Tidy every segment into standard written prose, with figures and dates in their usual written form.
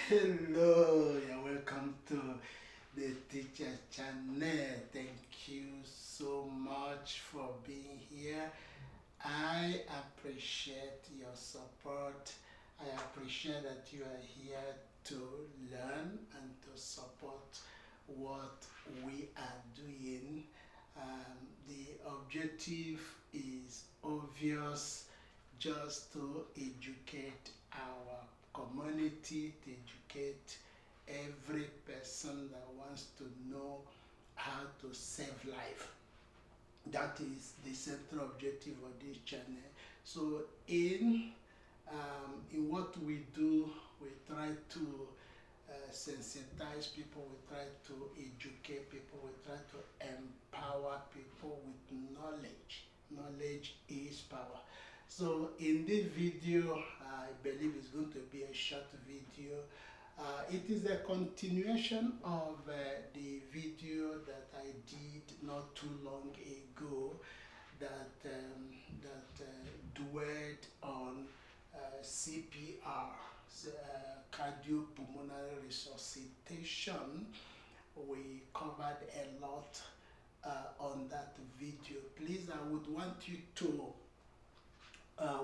Hello, you're welcome to the teacher channel. Thank you so much for being here. I appreciate your support. I appreciate that you are here to learn and to support what we are doing. The objective is obvious, just to educate our community, to educate every person that wants to know how to save life. That is the central objective of this channel. So in what we do, we try to sensitize people, we try to educate people, we try to empower people with knowledge. Knowledge is power. So in this video, I believe it's going to be a short video. It is a continuation of the video that I did not too long ago that dwelled on CPR, Cardiopulmonary Resuscitation. We covered a lot on that video. Please, I would want you to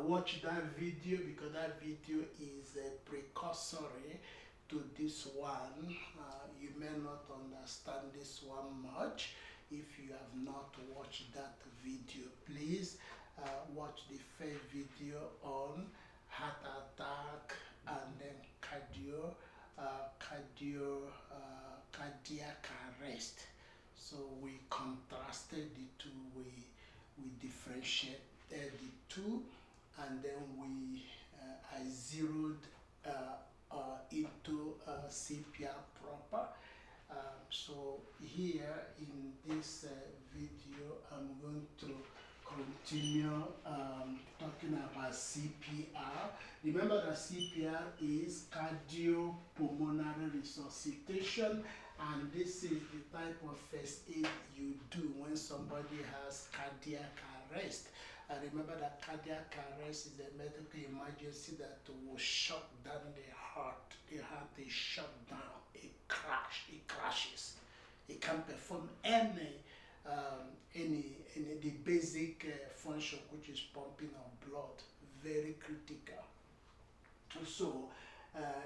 watch that video, because that video is a precursory to this one. You may not understand this one much if you have not watched that video. Please watch the first video on heart attack and then cardiac arrest. So we contrasted the two, we differentiated the two, and then I zeroed into CPR proper. So here in this video, I'm going to continue talking about CPR. Remember that CPR is cardiopulmonary resuscitation, and this is the type of first aid you do when somebody has cardiac arrest. And remember that cardiac arrest is a medical emergency that will shut down the heart. The heart is shut down. It crashes. It can't perform any the basic function, which is pumping of blood. Very critical. So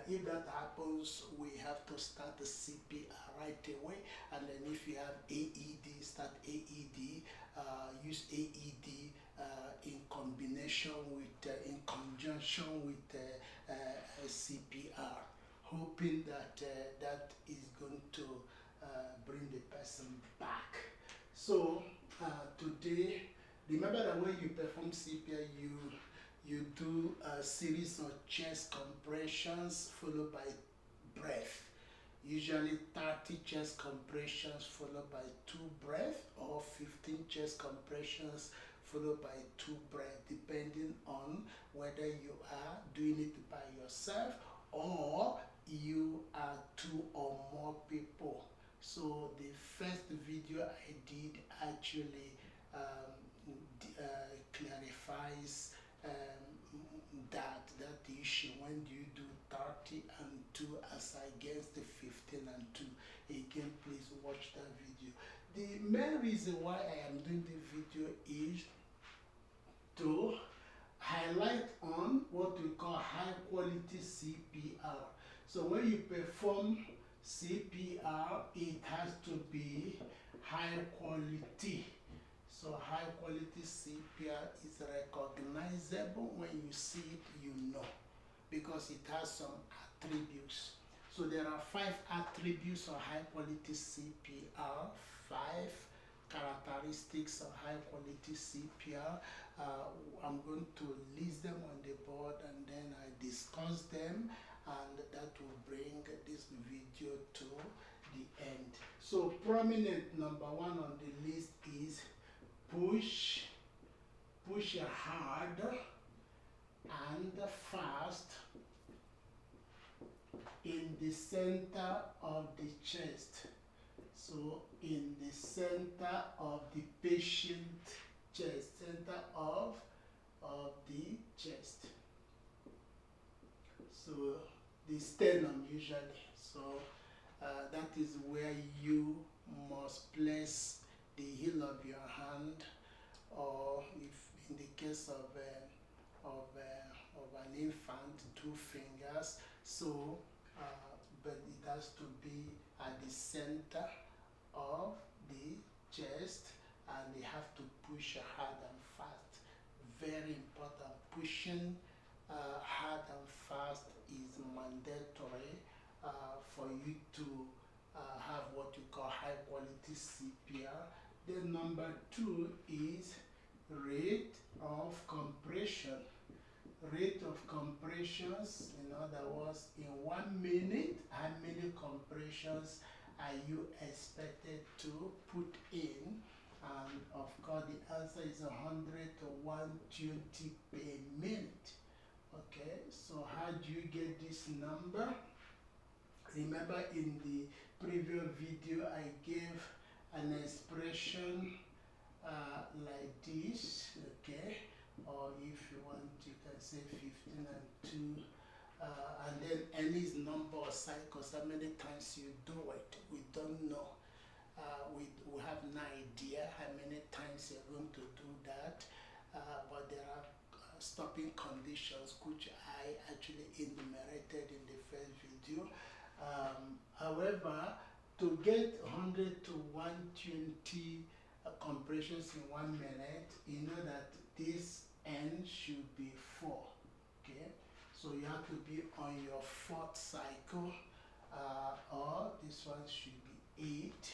if that happens, we have to start the CPR right away. And then if you have AED, start AED. Use AED in combination with, in conjunction with CPR, hoping that that is going to bring the person back. So today, remember that when you perform CPR, you do a series of chest compressions followed by breath. Usually 30 chest compressions followed by 2 breaths, or 15 chest compressions followed by 2 breaths, depending on whether you are doing it by yourself or you are 2 or more people. So the first video I did actually clarifies that issue. When do you do 30 and 2 as against the 15 and 2? Again, please watch that video. The main reason why I am doing the video is to highlight on what we call high quality CPR. So when you perform CPR, it has to be high quality. So high quality CPR is recognizable. When you see it, you know, because it has some attributes. So there are 5 attributes of high quality CPR, 5 characteristics of high quality CPR. I'm going to list them on the board, and then I discuss them, and that will bring this video to the end. So prominent number 1 on the list is push hard and fast in the center of the chest. So in the center of the patient chest, center of the chest. So the sternum usually. So that is where you must place the heel of your hand, or if in the case of an infant, 2 fingers. So, but it has to be at the center of the chest, and they have to push hard and fast. Very important. Pushing hard and fast is mandatory for you to have what you call high quality CPR. Then number two is rate of compression. Rate of compressions, in other words, in 1 minute, how many compressions are you expected to put in? And of course, the answer is 100 to 120 per minute. Okay, so how do you get this number? Remember in the previous video, I gave an expression like this, okay? Or if you want, you can say 15 and 2, and then any number of cycles, how many times you do it, we don't know. We have no idea how many times you're going to do that, but there are stopping conditions which I actually enumerated in the first video. However, to get 100 to 120 compressions in 1 minute, you know that this end should be 4. Okay, so you have to be on your 4th cycle, or this one should be 8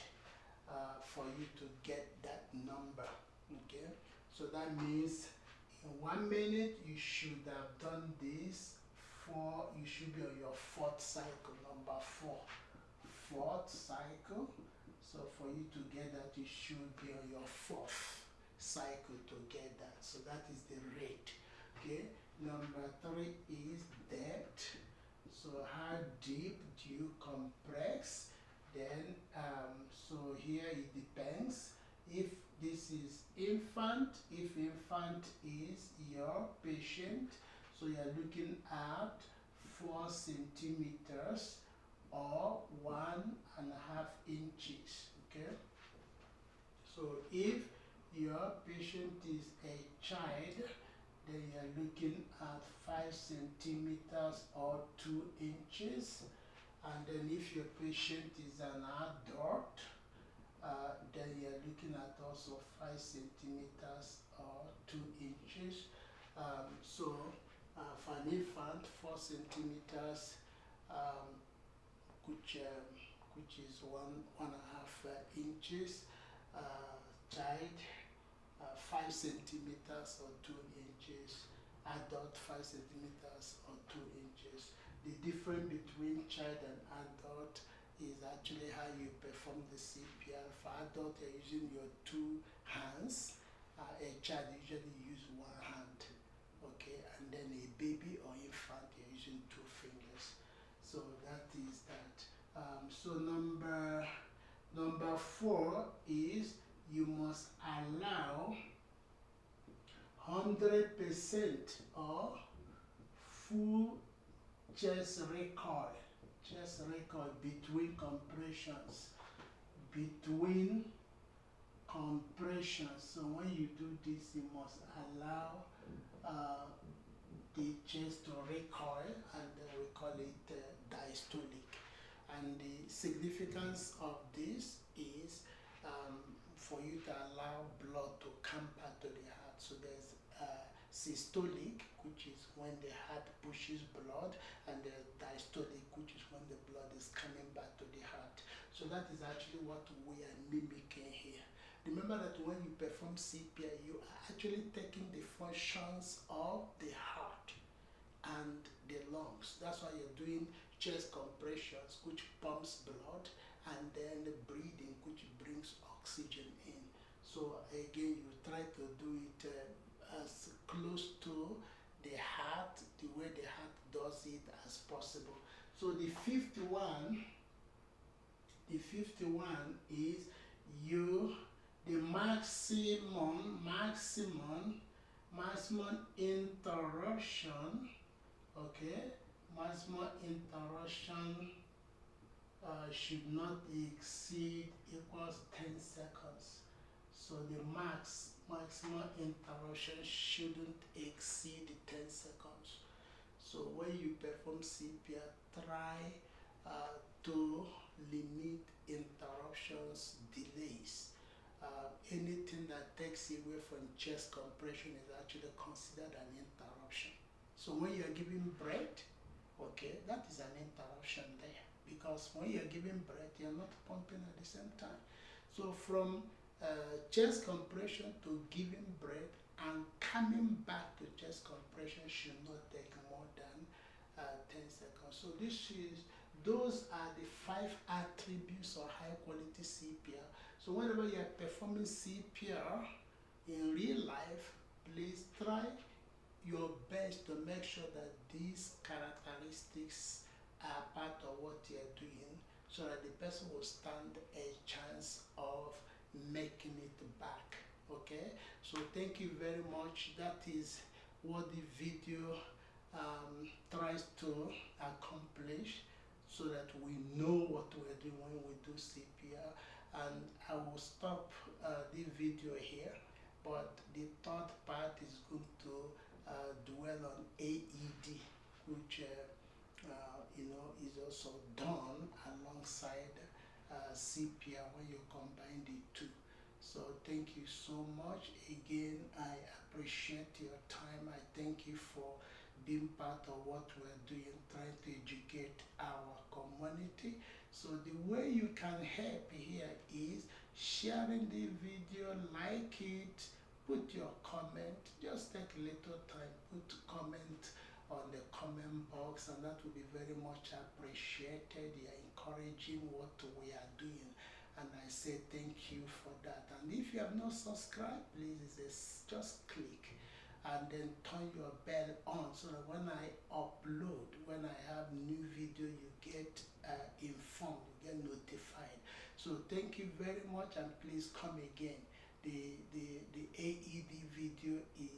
for you to get that number. Okay, so that means in 1 minute you should have done this. You should be on your 4th cycle, number 4. 4th cycle. So for you to get that, you should be on your 4th cycle to get that. So that is the rate. Okay. Number 3 is depth. So how deep do you compress? Then so here it depends. If this is infant, if infant is your patient, so you are looking at 4 centimeters or 1.5 inches. Okay. So if your patient is a child, then you are looking at 5 centimeters or 2 inches. And then if your patient is an adult, then you are looking at also 5 centimeters or 2 inches. So for an infant, 4 centimeters, which is 1.5 inches. Child, 5 centimeters or 2 inches. Adult, 5 centimeters or 2 inches. The difference between child and adult is actually how you perform the CPR. For adult, you're using your 2 hands. A child usually use 1 hand. Okay, and then a baby or infant, you're using 2 fingers. So that is that. So number 4 is you must allow 100% or full chest recoil between compressions. So when you do this, you must allow the chest to recoil, and we call it diastolic. And the significance of this is for you to allow blood to come back to the heart. So there's systolic, which is when the heart pushes blood, and there's diastolic, which is when the blood is coming back to the heart. So that is actually what we are mimicking here. Remember that when you perform CPR, you are actually taking the functions of the heart and the lungs. That's why you're doing chest compressions, which pumps blood, and then the breathing, which brings oxygen in. So again, you try to do it as close to the heart, the way the heart does it as possible. So the fifth one is the maximum interruption, okay, maximum interruption should not exceed equals 10 seconds. So the maximum interruption shouldn't exceed 10 seconds. So when you perform CPR, try to limit interruptions, delays. Anything that takes away from chest compression is actually considered an interruption. So when you're giving breath, okay, that is an interruption there, because when you're giving breath, you're not pumping at the same time. So from chest compression to giving breath and coming back to chest compression should not take more than 10 seconds. So those are the 5 attributes of high quality CPR. So whenever you're performing CPR in real life, please try your best to make sure that these characteristics are part of what you're doing, so that the person will stand a chance of making it back. Okay, so thank you very much. That is what the video tries to accomplish, so that we know what we're doing when we do CPR. And I will stop the video here, but the third part is going to dwell on AED, which is also done alongside CPR when you combine the two. So thank you so much. Again, I appreciate your time. I thank you for being part of what we're doing, trying to educate our community. So the way you can help here is sharing the video, like it, put your comment. Just take a little time, put comment on the comment box, and that will be very much appreciated. You're encouraging what we are doing, and I say thank you for that. And if you have not subscribed, please just click and then turn your bell on, so that when I upload, when I have new video, you get informed, you get notified. So thank you very much, and please come again. The AED video is